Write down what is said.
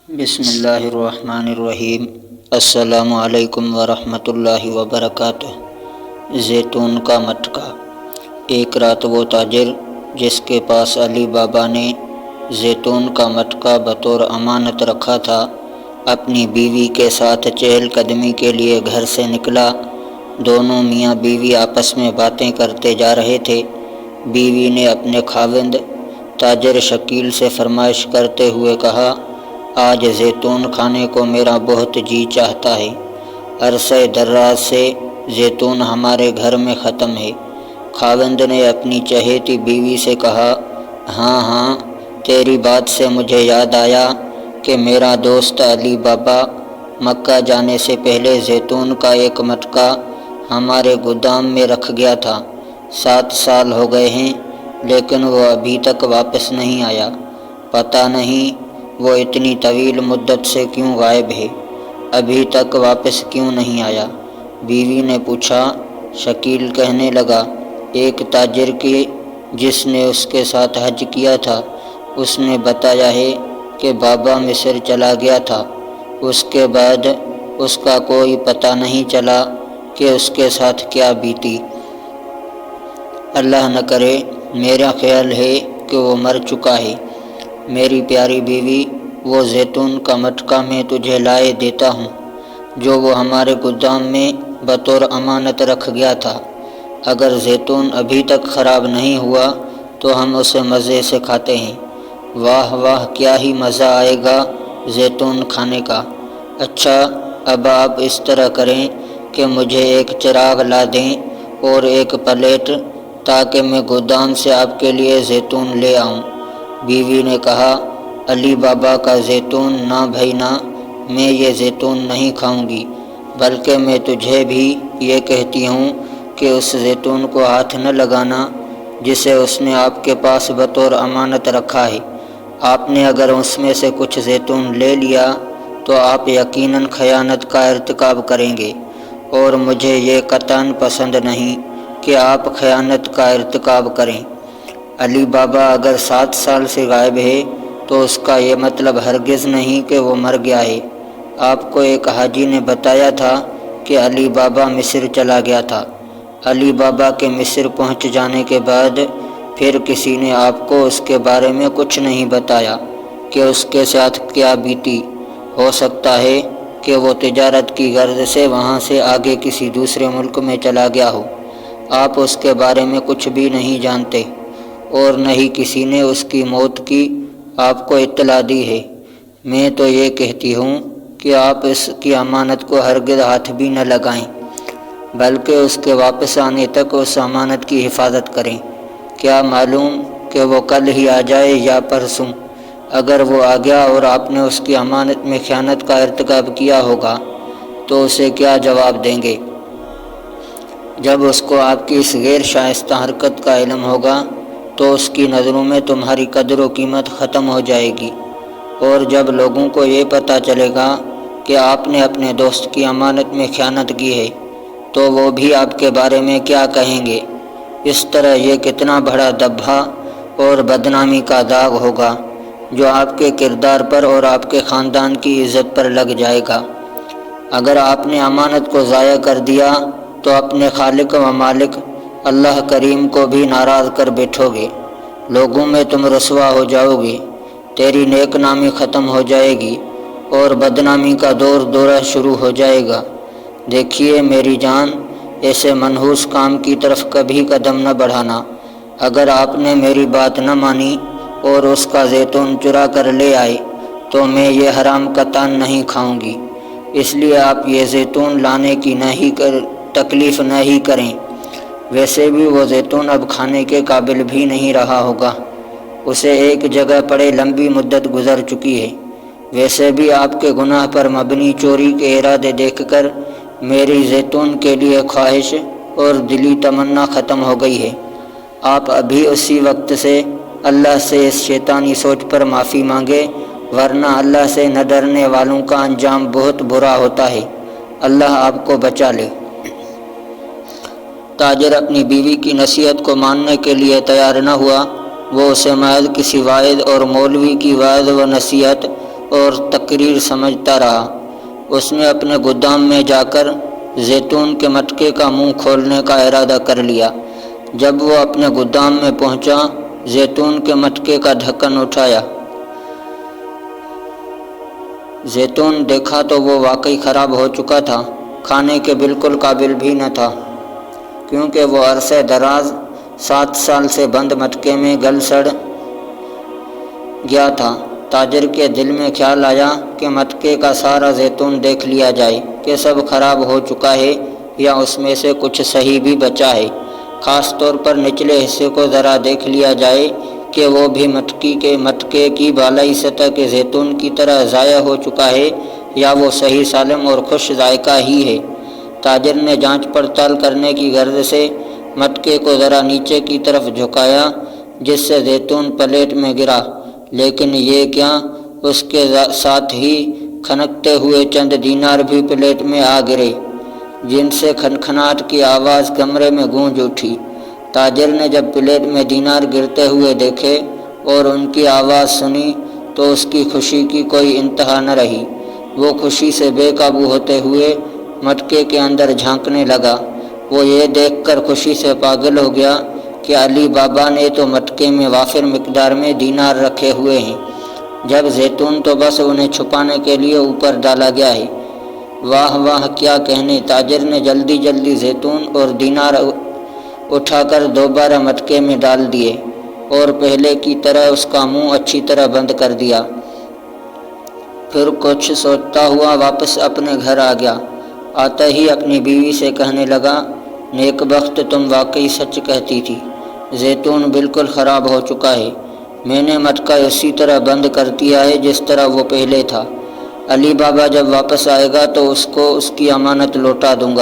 بسم اللہ الرحمن الرحیم۔ السلام علیکم ورحمۃ اللہ وبرکاتہ۔ زیتون کا مٹکا۔ ایک رات وہ تاجر جس کے پاس علی بابا نے زیتون کا مٹکا بطور امانت رکھا تھا، اپنی بیوی کے ساتھ چہل قدمی کے لیے گھر سے نکلا۔ دونوں میاں بیوی آپس میں باتیں کرتے جا رہے تھے۔ بیوی نے اپنے خاوند تاجر شکیل سے فرمائش کرتے ہوئے کہا، آج زیتون کھانے کو میرا بہت جی چاہتا ہے۔ عرصہ دراز سے زیتون ہمارے گھر میں ختم ہے۔ خاوند نے اپنی چہیتی بیوی سے کہا، ہاں تیری بات سے مجھے یاد آیا کہ میرا دوست علی بابا مکہ جانے سے پہلے زیتون کا ایک مٹکا ہمارے گودام میں رکھ گیا تھا۔ 7 سال ہو گئے ہیں لیکن وہ ابھی تک واپس نہیں آیا۔ پتہ نہیں وہ اتنی طویل مدت سے کیوں غائب ہے، ابھی تک واپس کیوں نہیں آیا؟ بیوی نے پوچھا۔ شکیل کہنے لگا، ایک تاجر کی جس نے اس کے ساتھ حج کیا تھا، اس نے بتایا ہے کہ بابا مصر چلا گیا تھا۔ اس کے بعد اس کا کوئی پتہ نہیں چلا کہ اس کے ساتھ کیا بیتی۔ اللہ نہ کرے، میرا خیال ہے کہ وہ مر چکا ہے۔ میری پیاری بیوی، وہ زیتون کا مٹکا میں تجھے لائے دیتا ہوں جو وہ ہمارے گودام میں بطور امانت رکھ گیا تھا۔ اگر زیتون ابھی تک خراب نہیں ہوا تو ہم اسے مزے سے کھاتے ہیں۔ واہ واہ، کیا ہی مزہ آئے گا زیتون کھانے کا۔ اچھا، اب آپ اس طرح کریں کہ مجھے ایک چراغ لا دیں اور ایک پلیٹ، تاکہ میں گودام سے آپ کے لیے زیتون لے آؤں۔ بیوی نے کہا، علی بابا کا زیتون نہ بھائی نہ، میں یہ زیتون نہیں کھاؤں گی، بلکہ میں تجھے بھی یہ کہتی ہوں کہ اس زیتون کو ہاتھ نہ لگانا جسے اس نے آپ کے پاس بطور امانت رکھا ہے۔ آپ نے اگر اس میں سے کچھ زیتون لے لیا تو آپ یقیناً خیانت کا ارتکاب کریں گے، اور مجھے یہ قطعاً پسند نہیں کہ آپ خیانت کا ارتکاب کریں۔ علی بابا اگر 7 سال سے غائب ہے تو اس کا یہ مطلب ہرگز نہیں کہ وہ مر گیا ہے۔ آپ کو ایک حاجی نے بتایا تھا کہ علی بابا مصر چلا گیا تھا۔ علی بابا کے مصر پہنچ جانے کے بعد پھر کسی نے آپ کو اس کے بارے میں کچھ نہیں بتایا کہ اس کے ساتھ کیا بیتی۔ ہو سکتا ہے کہ وہ تجارت کی غرض سے وہاں سے آگے کسی دوسرے ملک میں چلا گیا ہو۔ آپ اس کے بارے میں کچھ بھی نہیں جانتے، اور نہ ہی کسی نے اس کی موت کی آپ کو اطلاع دی ہے۔ میں تو یہ کہتی ہوں کہ آپ اس کی امانت کو ہرگز ہاتھ بھی نہ لگائیں، بلکہ اس کے واپس آنے تک اس امانت کی حفاظت کریں۔ کیا معلوم کہ وہ کل ہی آ جائے یا پرسوں۔ اگر وہ آ گیا اور آپ نے اس کی امانت میں خیانت کا ارتکاب کیا ہوگا تو اسے کیا جواب دیں گے؟ جب اس کو آپ کی اس غیر شائستہ حرکت کا علم ہوگا تو اس کی نظروں میں تمہاری قدر و قیمت ختم ہو جائے گی، اور جب لوگوں کو یہ پتہ چلے گا کہ آپ نے اپنے دوست کی امانت میں خیانت کی ہے تو وہ بھی آپ کے بارے میں کیا کہیں گے؟ اس طرح یہ کتنا بڑا دبا اور بدنامی کا داغ ہوگا جو آپ کے کردار پر اور آپ کے خاندان کی عزت پر لگ جائے گا۔ اگر آپ نے امانت کو ضائع کر دیا تو اپنے خالق و مالک اللہ کریم کو بھی ناراض کر بیٹھو گے۔ لوگوں میں تم رسوا ہو جاؤ گے، تیری نیک نامی ختم ہو جائے گی اور بدنامی کا دورہ شروع ہو جائے گا۔ دیکھیے میری جان، ایسے منحوس کام کی طرف کبھی قدم نہ بڑھانا۔ اگر آپ نے میری بات نہ مانی اور اس کا زیتون چرا کر لے آئے تو میں یہ حرام قطعاً نہیں کھاؤں گی۔ اس لیے آپ یہ زیتون لانے کی تکلیف نہ ہی کریں۔ ویسے بھی وہ زیتون اب کھانے کے قابل بھی نہیں رہا ہوگا، اسے ایک جگہ پڑے لمبی مدت گزر چکی ہے۔ ویسے بھی آپ کے گناہ پر مبنی چوری کے ارادے دیکھ کر میری زیتون کے لیے خواہش اور دلی تمنا ختم ہو گئی ہے۔ آپ ابھی اسی وقت سے اللہ سے اس شیطانی سوچ پر معافی مانگے، ورنہ اللہ سے نہ ڈرنے والوں کا انجام بہت برا ہوتا ہے۔ اللہ آپ کو بچا لے۔ تاجر اپنی بیوی کی نصیحت کو ماننے کے لیے تیار نہ ہوا۔ وہ اسے محض کسی واعظ اور مولوی کی وعظ و نصیحت اور تقریر سمجھتا رہا۔ اس نے اپنے گودام میں جا کر زیتون کے مٹکے کا منہ کھولنے کا ارادہ کر لیا۔ جب وہ اپنے گودام میں پہنچا، زیتون کے مٹکے کا ڈھکن اٹھایا۔ زیتون دیکھا تو وہ واقعی خراب ہو چکا تھا، کھانے کے بالکل قابل بھی نہ تھا، کیونکہ وہ عرصہ دراز 7 سال سے بند مٹکے میں گل سڑ گیا تھا۔ تاجر کے دل میں خیال آیا کہ مٹکے کا سارا زیتون دیکھ لیا جائے کہ سب خراب ہو چکا ہے یا اس میں سے کچھ صحیح بھی بچا ہے۔ خاص طور پر نچلے حصے کو ذرا دیکھ لیا جائے کہ وہ بھی مٹکے کی بالائی سطح کے زیتون کی طرح ضائع ہو چکا ہے یا وہ صحیح سالم اور خوش ذائقہ ہی ہے۔ تاجر نے جانچ پڑتال کرنے کی غرض سے مٹکے کو ذرا نیچے کی طرف جھکایا، جس سے زیتون پلیٹ میں گرا، لیکن یہ کیا، اس کے ساتھ ہی کھنکتے ہوئے چند دینار بھی پلیٹ میں آ گرے، جن سے کھنکھناہٹ کی آواز کمرے میں گونج اٹھی۔ تاجر نے جب پلیٹ میں دینار گرتے ہوئے دیکھے اور ان کی آواز سنی تو اس کی خوشی کی کوئی انتہا نہ رہی۔ وہ خوشی سے بے قابو ہوتے ہوئے مٹکے کے اندر جھانکنے لگا۔ وہ یہ دیکھ کر خوشی سے پاگل ہو گیا کہ علی بابا نے تو مٹکے میں وافر مقدار میں دینار رکھے ہوئے ہیں، جب زیتون تو بس انہیں چھپانے کے لیے اوپر ڈالا گیا ہے۔ واہ واہ، کیا کہنے! تاجر نے جلدی زیتون اور دینار اٹھا کر دوبارہ مٹکے میں ڈال دیے اور پہلے کی طرح اس کا منہ اچھی طرح بند کر دیا۔ پھر کچھ سوچتا ہوا واپس اپنے گھر آ گیا۔ آتا ہی اپنی بیوی سے کہنے لگا، نیک بخت، تم واقعی سچ کہتی تھی، زیتون بالکل خراب ہو چکا ہے۔ میں نے مٹکا اسی طرح بند کر دیا ہے جس طرح وہ پہلے تھا۔ علی بابا جب واپس آئے گا تو اس کو اس کی امانت لوٹا دوں گا۔